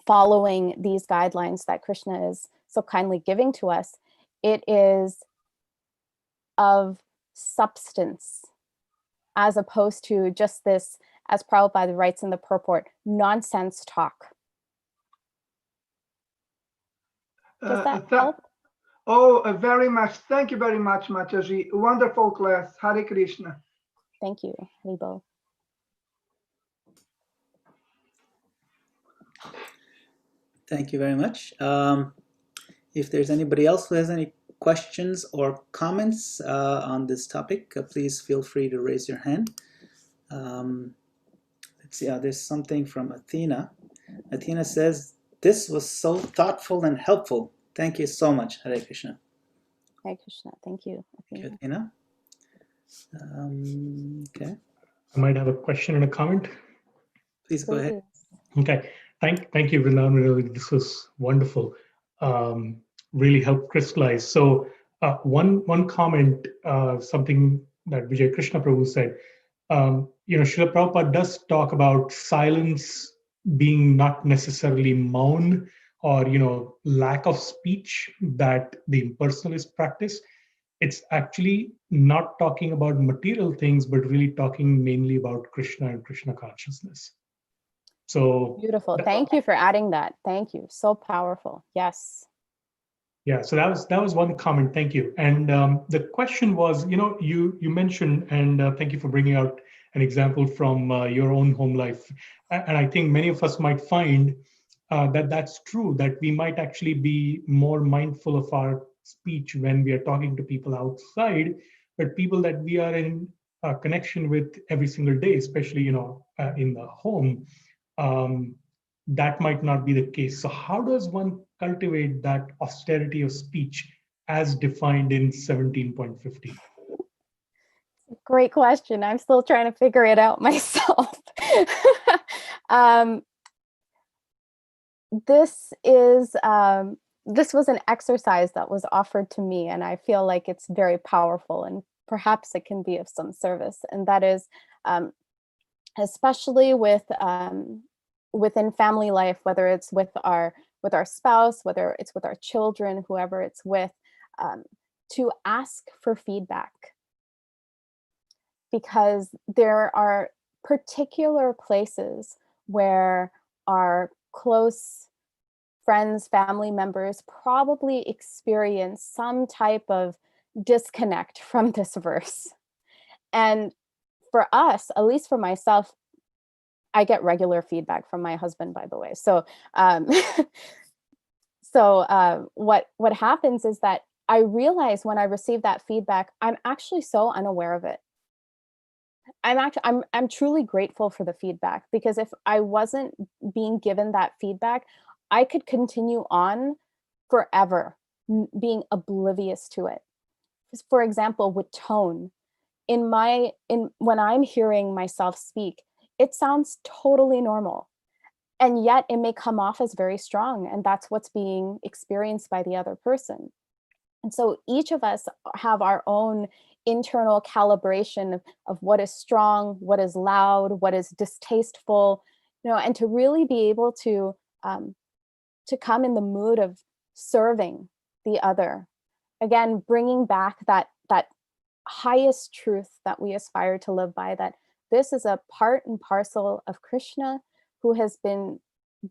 following these guidelines that Krishna is so kindly giving to us, it is of substance, as opposed to just this, as Prabhupada writes in the purport, nonsense talk. Does that help? Oh, very much. Thank you very much, Mataji. Wonderful class. Hare Krishna. Thank you, Haribo. Thank you very much. If there's anybody else who has any questions or comments on this topic, please feel free to raise your hand. Let's see, there's something from Athena. Athena says, this was so thoughtful and helpful. Thank you so much, Hare Krishna. Hare Krishna, thank you, Athena. Okay. I might have a question and a comment. Please go ahead. Okay, thank you, Vrindavana. Really, this was wonderful. Really helped crystallize. So one comment, something that Vijay Krishna Prabhu said. Srila Prabhupada does talk about silence being not necessarily maun or lack of speech that the impersonalist practice. It's actually not talking about material things, but really talking mainly about Krishna and Krishna consciousness. So Beautiful. Thank you for adding that. Thank you. So powerful. Yes. yeah, so that was one comment. Thank you. And the question was, you mentioned, and thank you for bringing out an example from your own home life. And I think many of us might find that that's true, that we might actually be more mindful of our speech when we are talking to people outside, but people that we are in connection with every single day, especially in the home. That might not be the case. So how does one cultivate that austerity of speech as defined in 17.15? Great question. I'm still trying to figure it out myself. This was an exercise that was offered to me, and I feel like it's very powerful, and perhaps it can be of some service. And that is, especially within family life, whether it's with our spouse, whether it's with our children, whoever it's with, to ask for feedback. Because there are particular places where our close friends, family members probably experience some type of disconnect from this verse. And for us, at least for myself, I get regular feedback from my husband, by the way. So, what happens is that I realize when I receive that feedback, I'm actually so unaware of it. I'm truly grateful for the feedback, because if I wasn't being given that feedback, I could continue on forever being oblivious to it. For example, with tone, when I'm hearing myself speak, it sounds totally normal, and yet it may come off as very strong, and that's what's being experienced by the other person. And so each of us have our own internal calibration of what is strong, what is loud, what is distasteful, and to really be able to come in the mood of serving the other. Again, bringing back that highest truth that we aspire to live by, that this is a part and parcel of Krishna, who has been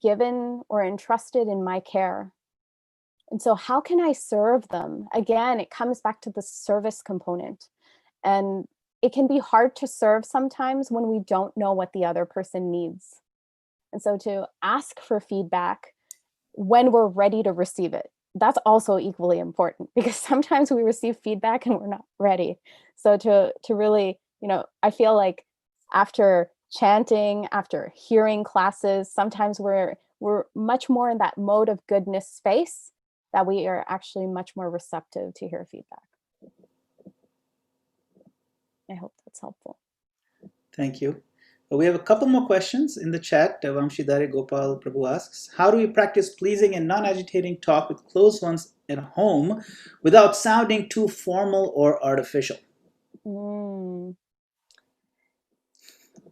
given or entrusted in my care. And so how can I serve them? Again, it comes back to the service component. And it can be hard to serve sometimes when we don't know what the other person needs. And so to ask for feedback when we're ready to receive it, that's also equally important, because sometimes we receive feedback and we're not ready. So to really, I feel like after chanting, after hearing classes, sometimes we're much more in that mode of goodness space, that we are actually much more receptive to hear feedback. I hope that's helpful. Thank you. We have a couple more questions in the chat. Vamshidhari Gopal Prabhu asks, how do we practice pleasing and non-agitating talk with close ones at home without sounding too formal or artificial?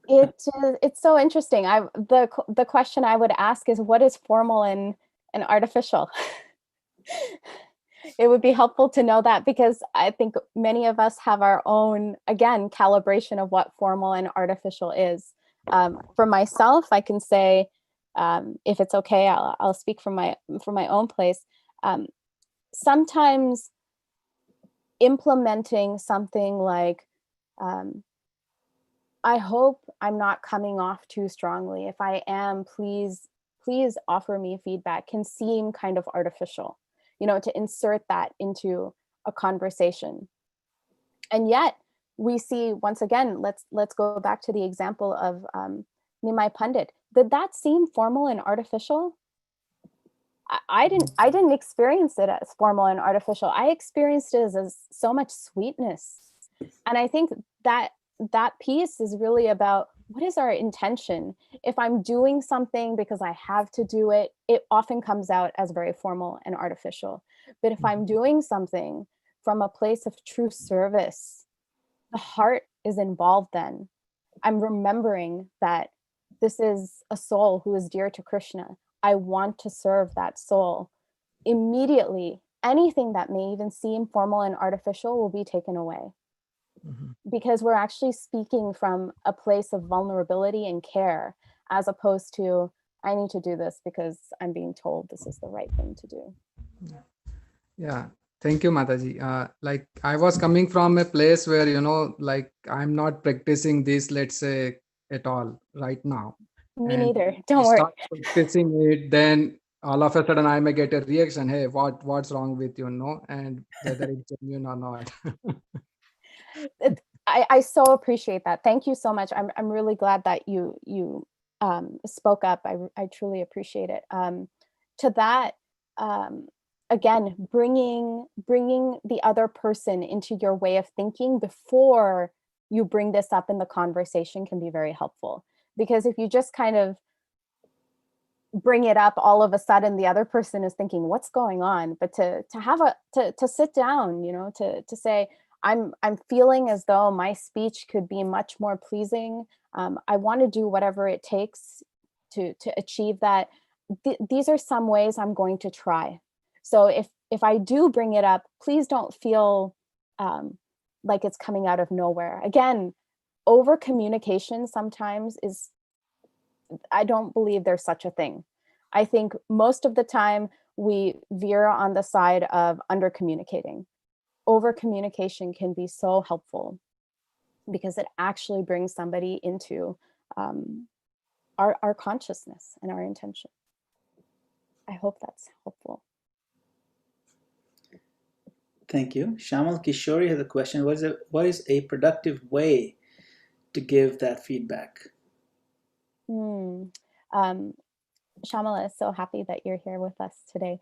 It's so interesting. The question I would ask is, what is formal and artificial? It would be helpful to know that, because I think many of us have our own, again, calibration of what formal and artificial is. For myself, I can say, if it's okay, I'll speak from my own place. Sometimes implementing something like, I hope I'm not coming off too strongly. If I am, please offer me feedback, can seem kind of artificial, to insert that into a conversation. And yet we see, once again, let's go back to the example of Nimai Pandit. Did that seem formal and artificial? I didn't experience it as formal and artificial. I experienced it as so much sweetness. And I think that piece is really about, what is our intention? If I'm doing something because I have to do it, it often comes out as very formal and artificial. But if I'm doing something from a place of true service, the heart is involved then. I'm remembering that this is a soul who is dear to Krishna. I want to serve that soul. Immediately, anything that may even seem formal and artificial will be taken away. Because we're actually speaking from a place of vulnerability and care, as opposed to, I need to do this because I'm being told this is the right thing to do. Yeah, thank you, Mataji. Like I was coming from a place where, like I'm not practicing this, let's say, at all right now. Me And neither. Don't I worry. start practicing it, then all of a sudden I may get a reaction, hey, what's wrong with you, and whether it's genuine or not. I so appreciate that. Thank you so much. I'm really glad that you spoke up. I truly appreciate it. To that, again, bringing the other person into your way of thinking before you bring this up in the conversation can be very helpful. Because if you just kind of bring it up, all of a sudden the other person is thinking, what's going on? But to sit down, to say, I'm feeling as though my speech could be much more pleasing. I want to do whatever it takes to achieve that. These are some ways I'm going to try. So if I do bring it up, please don't feel like it's coming out of nowhere. Again, over communication sometimes is, I don't believe there's such a thing. I think most of the time we veer on the side of under communicating. Over communication can be so helpful because it actually brings somebody into our consciousness and our intention. I hope that's helpful. Thank you. Shamal Kishori has a question. What is a productive way to give that feedback? Shamala is so happy that you're here with us today.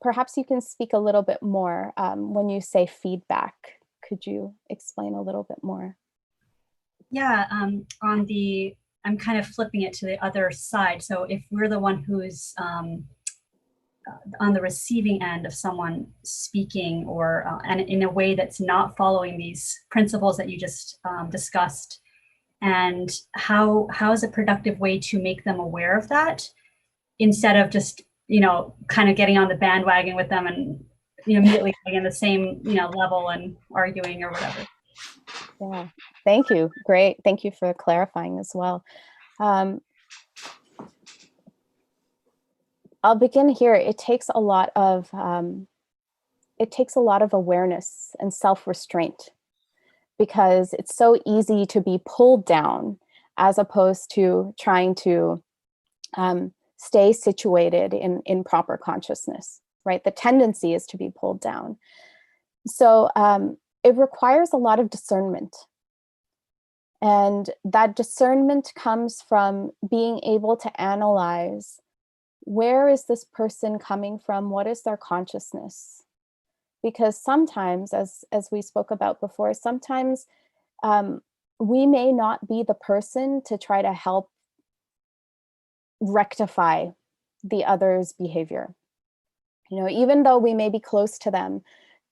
Perhaps you can speak a little bit more when you say feedback. Could you explain a little bit more? Yeah, I'm kind of flipping it to the other side. So if we're the one who's on the receiving end of someone speaking or and in a way that's not following these principles that you just discussed, and how is a productive way to make them aware of that instead of just kind of getting on the bandwagon with them and immediately getting in the same level and arguing or whatever. Yeah, thank you. Great. Thank you for clarifying as well. I'll begin here. It takes a lot of awareness and self-restraint, because it's so easy to be pulled down as opposed to trying to stay situated in proper consciousness, right? The tendency is to be pulled down. So it requires a lot of discernment. And that discernment comes from being able to analyze, where is this person coming from? What is their consciousness? Because sometimes, as we spoke about before, sometimes we may not be the person to try to help rectify the other's behavior. Even though we may be close to them,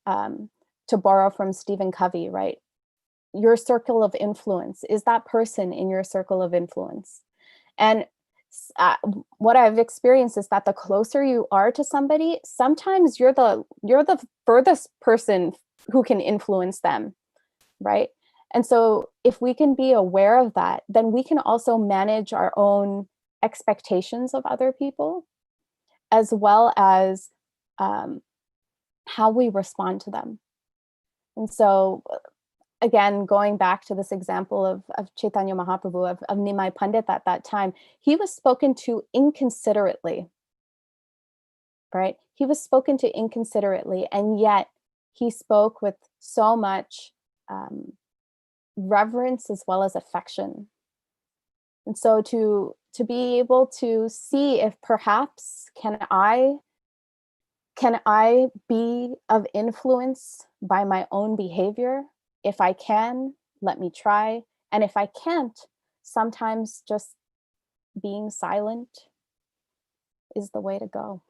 to borrow from Stephen Covey, right? Your circle of influence, is that person in your circle of influence? And what I've experienced is that the closer you are to somebody, sometimes you're the furthest person who can influence them, right? And so if we can be aware of that, then we can also manage our own expectations of other people, as well as how we respond to them. And so again, going back to this example of Chaitanya Mahaprabhu, of Nimai Pandit at that time, he was spoken to inconsiderately, right? He was spoken to inconsiderately, and yet he spoke with so much reverence as well as affection. And so to be able to see if perhaps can I be of influence by my own behavior? If I can, let me try. And if I can't, sometimes just being silent is the way to go.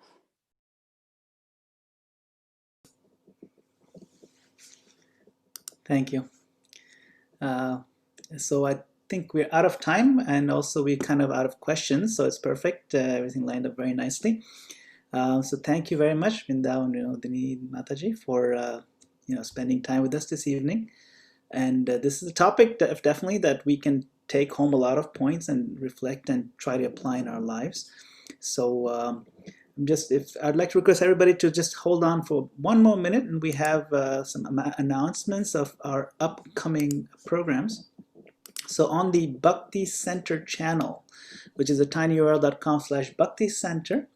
Thank you. So I think we're out of time, and also we're kind of out of questions, so it's perfect. Everything lined up very nicely. So thank you very much, Vrindavana, Vinodini, Mataji, for spending time with us this evening. And this is a topic that definitely that we can take home a lot of points and reflect and try to apply in our lives. So I'd like to request everybody to just hold on for one more minute, and we have some announcements of our upcoming programs. So on the Bhakti Center channel, which is a tinyurl.com/Bhakti Center,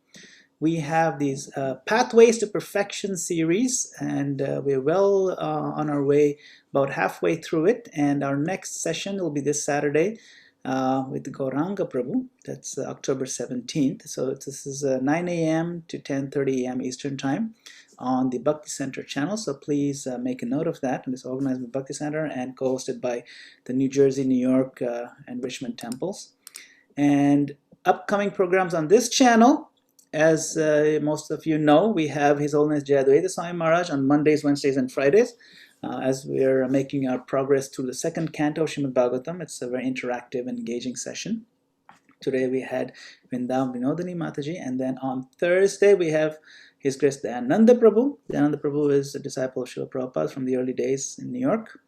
we have these Pathways to Perfection series, and we're well on our way, about halfway through it. And our next session will be this Saturday with Gauranga Prabhu. That's October 17th. So this is 9 a.m. to 10:30 a.m. Eastern Time on the Bhakti Center channel. So please make a note of that. And it's organized by Bhakti Center and co-hosted by the New Jersey, New York, and Richmond temples. And upcoming programs on this channel, as most of you know, we have His Holiness Jayadvaita Swami Maharaj on Mondays, Wednesdays, and Fridays. As we're making our progress through the second canto of Srimad Bhagavatam. It's a very interactive, engaging session. Today we had Vinodini Mataji, and then on Thursday we have His Grace Dayananda Prabhu. Dayananda Prabhu is a disciple of Srila Prabhupada from the early days in New York.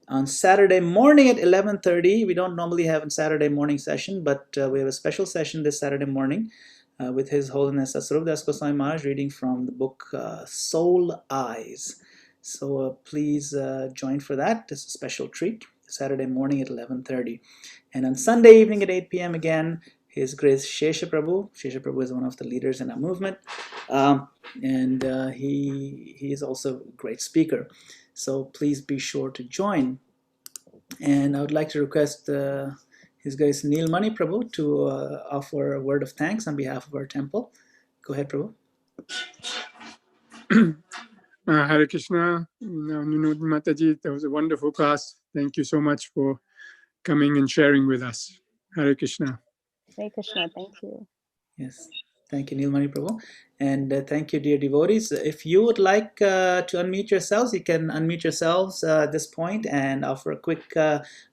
On Saturday morning at 11:30, we don't normally have a Saturday morning session, but we have a special session this Saturday morning with His Holiness Swarup Das Goswami Maharaj, reading from the book Soul Eyes. So please join for that. It's a special treat. Saturday morning at 11:30. And on Sunday evening at 8 p.m. again, His Grace Shesha Prabhu. Shesha Prabhu is one of the leaders in our movement. And he is also a great speaker. So please be sure to join. And I would like to request His Grace Neelmani Prabhu to offer a word of thanks on behalf of our temple. Go ahead, Prabhu. Hare Krishna, Vinodini Mataji, that was a wonderful class. Thank you so much for coming and sharing with us. Hare Krishna. Hare Krishna, thank you. Yes, thank you, Neelmani Prabhu. And thank you, dear devotees. If you would like to unmute yourselves, you can unmute yourselves at this point and offer a quick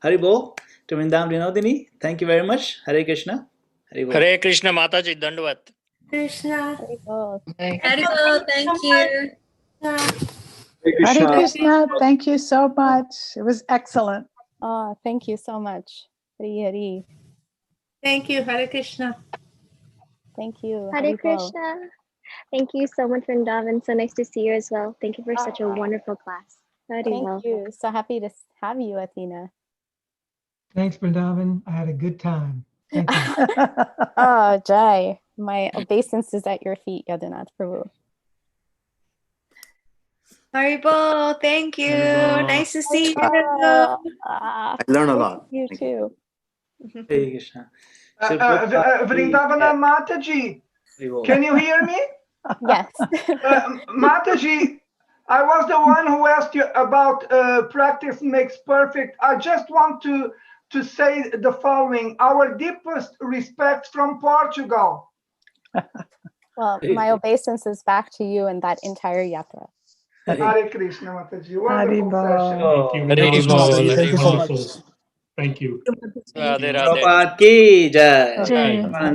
Haribol to Vrindavana Vinodini. Thank you very much. Hare Krishna. Haribol. Hare Krishna Mataji, Dandavat. Krishna. Haribol. Haribol, thank you. Hare Krishna, thank you so much. It was excellent. Oh, thank you so much. Hari Hari. Thank you, Hare Krishna. Thank you. Hare Haribol. Krishna. Thank you so much, Vrindavan. So nice to see you as well. Thank you for such a wonderful class. Thank you. So happy to have you, Athena. Thanks, Vrindavan. I had a good time. Thank you. Oh, Jai, my obeisance is at your feet, Yadinath Prabhu. Haribol, thank you. Haribol. Nice to see you. I learned a lot. You too. Hare Krishna. Vrindavana Mataji, can you hear me? Yes. Mataji, I was the one who asked you about practice makes perfect. I just want to say the following. Our deepest respect from Portugal. Well, my obeisance is back to you and that entire yatra. Hare Krishna Mataji. Wonderful session. Thank you. Thank you so much. Thank you. Radhe Radhe. Prabhupada ki jai. Jai.